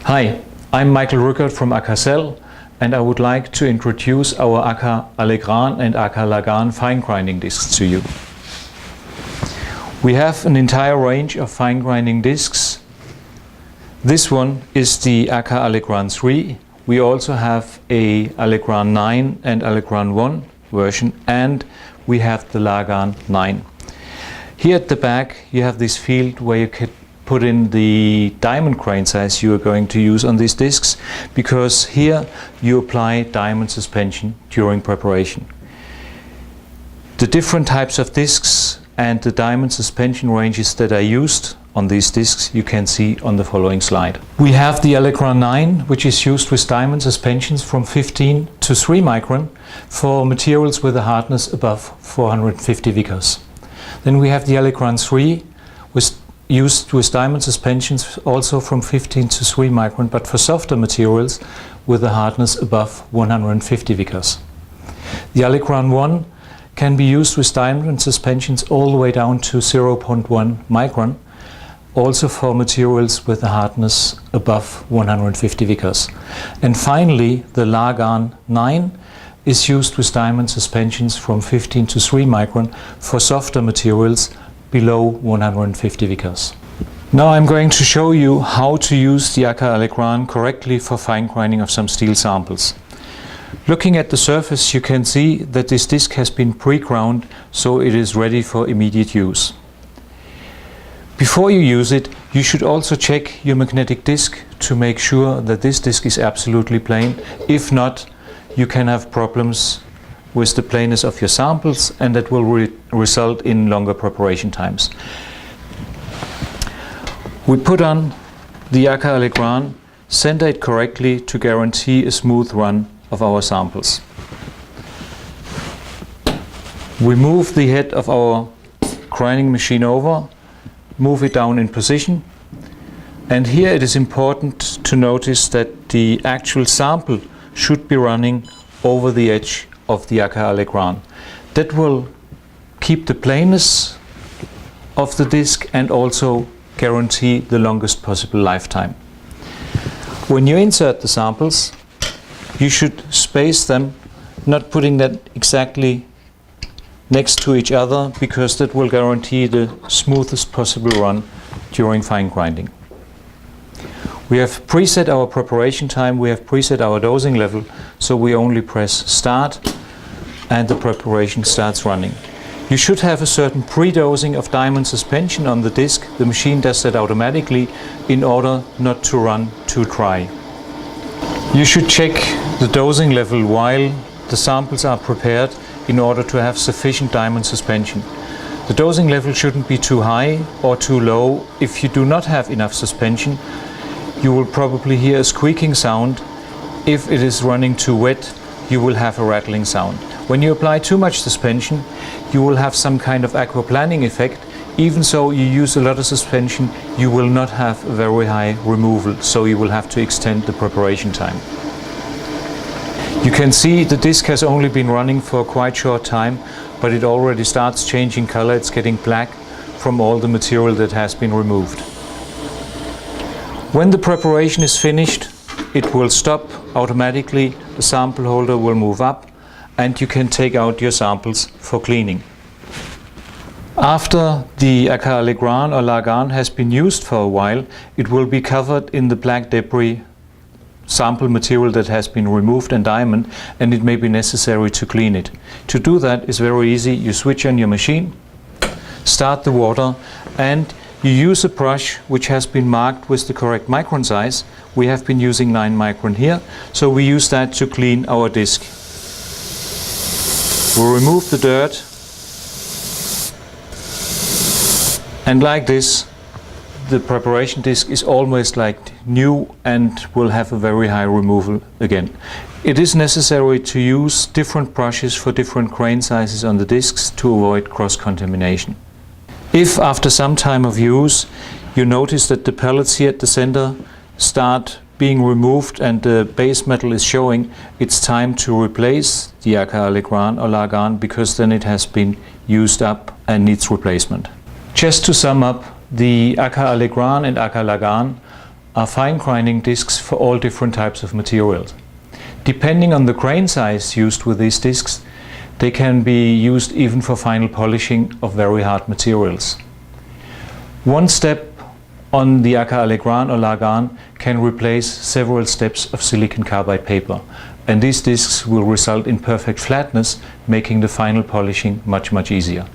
Hi, I'm Michael Rückert from Aka-Cell, and I would like to introduce our Aka-Allegran and Aka-Largan fine grinding discs to you. We have an entire range of fine grinding discs. This one is the Aka-Allegran 3. We also have a Aka-Allegran 9 and Aka-Allegran 1 version, and we have the Largan 9. Here at the back you have this field where you can put in the diamond grain size you are going to use on these discs, because here you apply diamond suspension during preparation. The different types of discs and the diamond suspension ranges that are used on these discs you can see on the following slide. We have the Aka-Allegran 9, which is used with diamond suspensions from 15 to 3 micron for materials with a hardness above 450 vickers. Then we have the Aka-Allegran 3, used with diamond suspensions also from 15 to 3 micron, but for softer materials with a hardness above 150 vickers. The Aka-Allegran 1 can be used with diamond suspensions all the way down to 0.1 micron, also for materials with a hardness above 150 vickers. And finally, the Largan 9 is used with diamond suspensions from 15 to 3 micron for softer materials below 150 vickers. Now I'm going to show you how to use the Aka-Allegran correctly for fine grinding of some steel samples. Looking at the surface, you can see that this disc has been pre-ground, so it is ready for immediate use. Before you use it, you should also check your magnetic disc to make sure that this disc is absolutely plain. If not, you can have problems with the plainness of your samples, and that will result in longer preparation times. We put on the Aka-Allegran, center it correctly to guarantee a smooth run of our samples. We move the head of our grinding machine over, move it down in position, and here it is important to notice that the actual sample should be running over the edge of the Aka-Allegran. That will keep the plainness of the disc and also guarantee the longest possible lifetime. When you insert the samples, you should space them, not putting that exactly next to each other, because that will guarantee the smoothest possible run during fine grinding. We have preset our preparation time, we have preset our dosing level, so we only press start and the preparation starts running. You should have a certain pre-dosing of diamond suspension on the disc. The machine does that automatically in order not to run too dry. You should check the dosing level while the samples are prepared in order to have sufficient diamond suspension. The dosing level shouldn't be too high or too low. If you do not have enough suspension, you will probably hear a squeaking sound. If it is running too wet, you will have a rattling sound. When you apply too much suspension, you will have some kind of aquaplaning effect. Even so, you use a lot of suspension, you will not have a very high removal, so you will have to extend the preparation time. You can see the disc has only been running for a quite short time, but it already starts changing color. It's getting black from all the material that has been removed. When the preparation is finished, it will stop automatically, the sample holder will move up, and you can take out your samples for cleaning. After the Aka-Allegran or Largan has been used for a while, it will be covered in the black debris sample material that has been removed and diamond, and it may be necessary to clean it. To do that is very easy. You switch on your machine, start the water, and you use a brush which has been marked with the correct micron size. We have been using 9 micron here, so we use that to clean our disc. We'll remove the dirt, and like this, the preparation disc is almost like new and will have a very high removal again. It is necessary to use different brushes for different grain sizes on the discs to avoid cross-contamination. If after some time of use you notice that the pellets here at the center start being removed and the base metal is showing, it's time to replace the Aka-Allegran or Largan, because then it has been used up and needs replacement. Just to sum up, the Aka-Allegran and Aka-Largan are fine grinding discs for all different types of materials. Depending on the grain size used with these discs, they can be used even for final polishing of very hard materials. One step on the Aka-Allegran or Largan can replace several steps of silicon carbide paper, and these discs will result in perfect flatness, making the final polishing much easier.